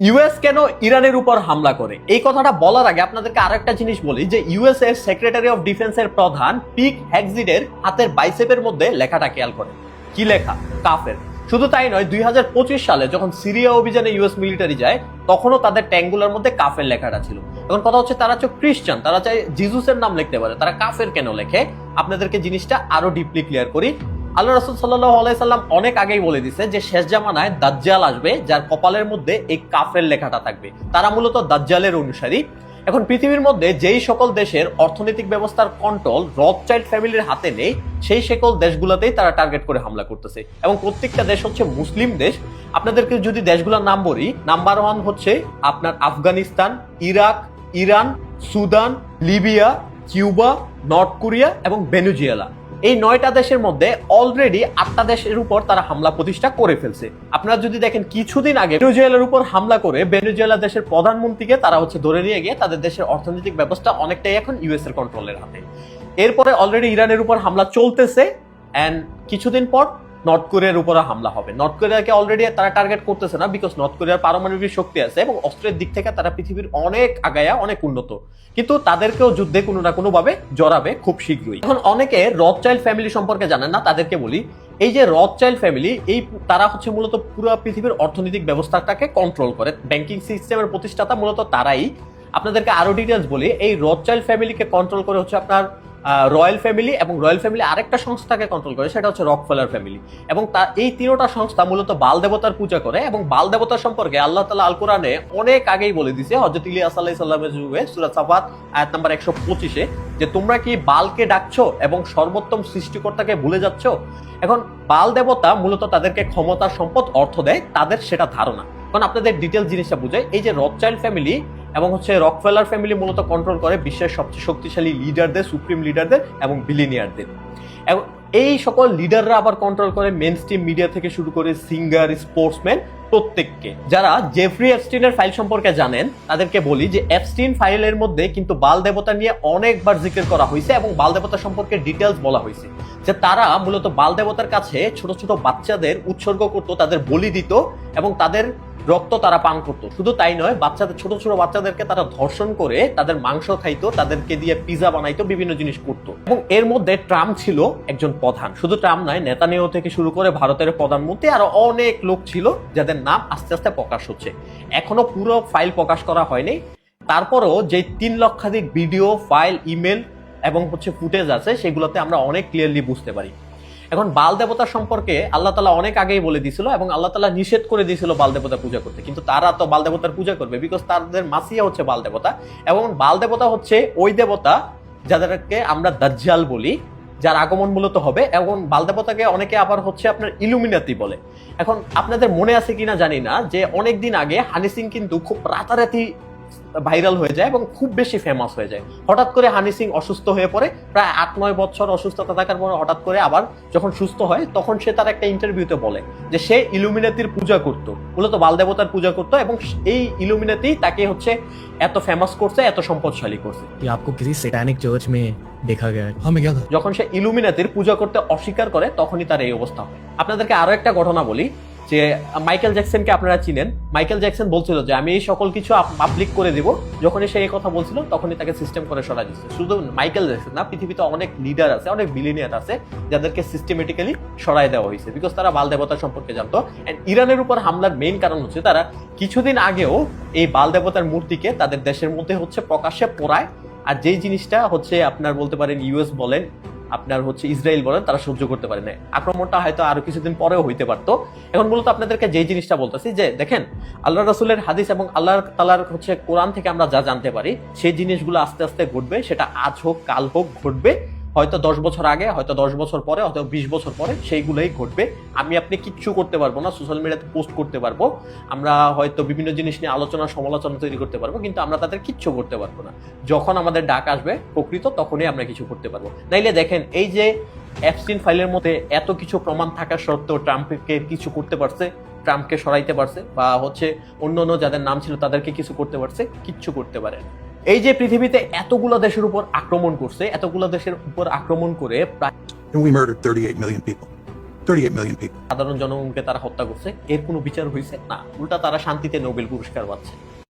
US কেন ইরানের উপর হামলা করে, এই কথাটা বলার আগে আপনাদেরকে আরেকটা জিনিস বলি যে ইউএস এর সেক্রেটারি অফ ডিফেন্সের প্রধান পিট হেগজিডের হাতের বাইসেপের মধ্যে লেখাটা খেয়াল করেন। কি লেখা? কাফের। শুধু তাই নয়, 2025 সালে যখন সিরিয়া অভিযানে ইউএস মিলিটারি যায় তখনও তাদের ট্যাঙ্কগুলোর মধ্যে কাফের লেখাটা ছিল। এখন কথা হচ্ছে তারা হচ্ছে খ্রিস্টান, তারা চাই জিজুসের নাম লিখতে পারে, তারা কাফের কেন লেখে? আপনাদেরকে জিনিসটা আরো ডিপলি ক্লিয়ার করি। আল্লাহ রাসূল সাল্লাল্লাহু আলাইহি সাল্লাম অনেক আগেই বলে দিয়েছে যে শেষ জামানায় দাজ্জাল আসবে যার কপালের মধ্যে এই কাফের লেখাটা থাকবে। তারা মূলত দাজ্জালের অনুসারী। এখন পৃথিবীর মধ্যে যেই সকল দেশের অর্থনৈতিক ব্যবস্থার কন্ট্রোল রথচাইল্ড ফ্যামিলির হাতে নেই, সেই সকল দেশগুলোতেই তারা টার্গেট করে হামলা করতেছে এবং প্রত্যেকটা দেশ হচ্ছে মুসলিম দেশ। আপনাদেরকে যদি দেশগুলোর নাম বলি, নাম্বার 1 হচ্ছে আপনার Afghanistan, Iraq, Iran, Sudan, Libya, Cuba, north Korea এবং ভেনেজুয়েলা। এই 9টা দেশের মধ্যে অলরেডি 8টা দেশের উপর তারা হামলা প্রতিষ্ঠা করে ফেলছে। আপনারা যদি দেখেন কিছুদিন আগে ভেনেজুয়েলার উপর হামলা করে ভেনেজুয়েলা দেশের প্রধানমন্ত্রীকে তারা হচ্ছে ধরে নিয়ে গিয়ে তাদের দেশের অর্থনৈতিক ব্যবস্থা অনেকটাই এখন ইউএস এর কন্ট্রোলের হাতে। এরপরে অলরেডি ইরানের উপর হামলা চলতেছে এন্ড কিছুদিন পর নর্থ কোরিয়ার উপর হামলা হবে। নর্থ কোরিয়াকে অলরেডি তারা টার্গেট করতেছে না, বিকজ নর্থ কোরিয়ার পারমাণবিক শক্তি আছে এবং অস্ত্রের দিক থেকে তারা পৃথিবীর অনেক আগায়া, অনেক উন্নত, কিন্তু তাদেরকেও যুদ্ধে কোনো না কোনো ভাবে জড়াবে খুব শীঘ্রই। এখন অনেকে রথচাইল্ড ফ্যামিলি সম্পর্কে জানেন না, তাদেরকে বলি এই যে রথচাইল্ড ফ্যামিলি, এই তারা হচ্ছে মূলত পুরো পৃথিবীর অর্থনৈতিক ব্যবস্থাটাকে কন্ট্রোল করে, ব্যাংকিং সিস্টেমের প্রতিষ্ঠাতা মূলত তারাই। আপনাদেরকে আরো ডিটেলস বলি, এই রথচাইল্ড ফ্যামিলিকে কন্ট্রোল করে হচ্ছে আপনার রয়্যাল ফ্যামিলি, এবং রয়্যাল ফ্যামিলি আরেকটা সংস্থাকে কন্ট্রোল করে, সেটা হচ্ছে রকফেলার ফ্যামিলি। এবং এই তিনটা সংস্থা মূলত বাল দেবতার পূজা করে এবং বাল দেবতার সম্পর্কে আল্লাহ তাআলা আল কোরআনে অনেক আগেই বলে দিয়েছে হযরত ইলিয়াস আলাইহিস সালামের যুগে সূরা সাফাত আয়াত নাম্বার 125-এ যে তোমরা কি বালকে ডাকছো এবং সর্বোত্তম সৃষ্টিকর্তাকে ভুলে যাচ্ছ। এখন বাল দেবতা মূলত তাদেরকে ক্ষমতা, সম্পদ, অর্থ দেয়, তাদের সেটা ধারণা। এখন আপনাদের ডিটেল জিনিসটা বুঝায়, এই যে রথচাইল্ড ফ্যামিলি এবং হচ্ছে রকফেলার ফ্যামিলি মূলত কন্ট্রোল করে বিশ্বের সবচেয়ে শক্তিশালী লিডারদের, সুপ্রিম লিডারদের এবং বিলিনিয়ারদের। এবং এই সকল লিডাররা আবার কন্ট্রোল করে মেইন স্ট্রিম মিডিয়া থেকে শুরু করে সিঙ্গার, স্পোর্টসম্যান প্রত্যেককে। যারা জেফরি এপস্টিনের ফাইল সম্পর্কে জানেন তাদেরকে বলি যে এপস্টিন ফাইলের মধ্যে কিন্তু বাল দেবতা নিয়ে অনেকবার জিকির করা হয়েছে এবং বাল দেবতা সম্পর্কে ডিটেলস বলা হয়েছে যে তারা মূলত বাল দেবতার কাছে ছোট ছোট বাচ্চাদের উৎসর্গ করত, তাদের বলি দিত এবং তাদের রক্ত তারা পান করতো। শুধু তাই নয়, বাচ্চাদের, ছোট ছোট বাচ্চাদেরকে তারা ধর্ষণ করে তাদের মাংস খাইতো, তাদেরকে দিয়ে পিজা বানাইতো, বিভিন্ন জিনিস করতো। এবং এর মধ্যে ট্রাম্প ছিল একজন প্রধান। শুধু ট্রাম্প নয়, নেতানিয়াহু থেকে শুরু করে ভারতের প্রধানমন্ত্রী আরো অনেক লোক ছিল যাদের নাম আস্তে আস্তে প্রকাশ হচ্ছে। এখনো পুরো ফাইল প্রকাশ করা হয়নি, তারপরেও যে 3 লক্ষাধিক ভিডিও, ফাইল, ইমেল এবং হচ্ছে ফুটেজ আছে সেগুলোতে আমরা অনেক ক্লিয়ারলি বুঝতে পারি। এখন বাল দেবতা সম্পর্কে আল্লাহ তাআলা অনেক আগেই বলে দিয়েছিল এবং আল্লাহ তাআলা নিষেধ করে দিয়েছিল বাল দেবতা পূজা করতে, কিন্তু তারা তো বাল দেবতার পূজা করবে বিকজ তাদের মাসিয়া হচ্ছে বাল দেবতা। এবং বাল দেবতা হচ্ছে ওই দেবতা যাদেরকে আমরা দাজ্জাল বলি, যার আগমন মূলত হবে। এবং বাল দেবতাকে অনেকে আবার হচ্ছে আপনার ইলুমিনাতি বলে। এখন আপনাদের মনে আছে কিনা জানি না যে অনেকদিন আগে হানি সিং কিন্তু খুব রাতারাতি ভাইরাল হয়ে যায় এবং খুব বেশি ফেমাস হয়ে যায়। হঠাৎ করে হানি সিং অসুস্থ হয়ে পড়ে, প্রায় 8-9 বছর অসুস্থতা থাকার পর হঠাৎ করে আবার যখন সুস্থ হয় তখন সে তার একটা ইন্টারভিউতে বলে যে সে ইলুমিনাতির পূজা করতো, মূলত বাল দেবতার পূজা করতো এবং এই ইলুমিনাতি তাকে হচ্ছে এত ফেমাস করছে, এত সম্পদশালী করছে। आपको किसी सैटानिक चर्च में देखा गया है? हमें क्या था? যখন সে ইলুমিনাতির পূজা করতে অস্বীকার করে তখনই তার এই অবস্থা হয়। আপনাদেরকে আরো একটা ঘটনা বলি যে মাইকেল জ্যাকসনকে আপনারা চিনেন। মাইকেল জ্যাকসন বলছিল যে আমি এই সকল কিছু পাবলিক করে দিব। যখনই সে এই কথা বলছিল তখনই তাকে সিস্টেম করে সরা দিচ্ছে। শুধু মাইকেল জ্যাকসন না, পৃথিবীতে অনেক লিডার আছে, অনেক বিলিনিয়ার আছে যাদেরকে সিস্টেমেটিক্যালি সরাই দেওয়া হয়েছে বিকজ তারা বাল দেবতা সম্পর্কে জানতো। এন্ড ইরানের উপর হামলার মেইন কারণ হচ্ছে তারা কিছুদিন আগেও এই বাল দেবতার মূর্তিকে তাদের দেশের মধ্যে হচ্ছে প্রকাশ্যে পোড়ায়। আর যেই জিনিসটা হচ্ছে আপনার বলতে পারেন ইউএস বলেন, আপনার হচ্ছে ইসরায়েল বলেন, তারা সহ্য করতে পারে না। আক্রমণটা হয়তো আরো কিছুদিন পরেও হইতে পারতো। এখন মূলত আপনাদেরকে যেই জিনিসটা বলতেছি যে দেখেন, আল্লাহ রাসূলের হাদিস এবং আল্লাহ তাআলার হচ্ছে কোরআন থেকে আমরা যা জানতে পারি সেই জিনিসগুলো আস্তে আস্তে ঘটবে। সেটা আজ হোক, কাল হোক, ঘটবে। হয়তো 10 বছর আগে, হয়তো 10 বছর পরে, হয়তো 20 বছর পরে সেইগুলোই ঘটবে। আমি আপনি কিচ্ছু করতে পারবো না, সোশ্যাল মিডিয়াতে পোস্ট করতে পারবো, আমরা হয়তো বিভিন্ন জিনিস নিয়ে আলোচনা, সমালোচনা তৈরি করতে পারবো, কিন্তু আমরা তাদের কিচ্ছু করতে পারবো না। যখন আমাদের ডাক আসবে প্রকৃত, তখনই আমরা কিছু করতে পারবো। নাইলে দেখেন, এই যে এপস্টিন ফাইলের মধ্যে এত কিছু প্রমাণ থাকা সত্ত্বেও ট্রাম্পকে কিছু করতে পারছে, ট্রাম্পকে সরাইতে পারছে, বা হচ্ছে অন্য অন্য যাদের নাম ছিল তাদেরকে কিছু করতে পারছে, কিচ্ছু করতে পারে না। এই যে পৃথিবীতে এতগুলো দেশের উপর আক্রমণ করছে, এতগুলো দেশের উপর আক্রমণ করে প্রায় And we murdered 38 million people. 38 million people. সাধারণ জনগণকে তারা হত্যা করছে, এর কোনো বিচার হয়েছে না, উল্টা তারা শান্তিতে নোবেল পুরস্কার পাচ্ছে।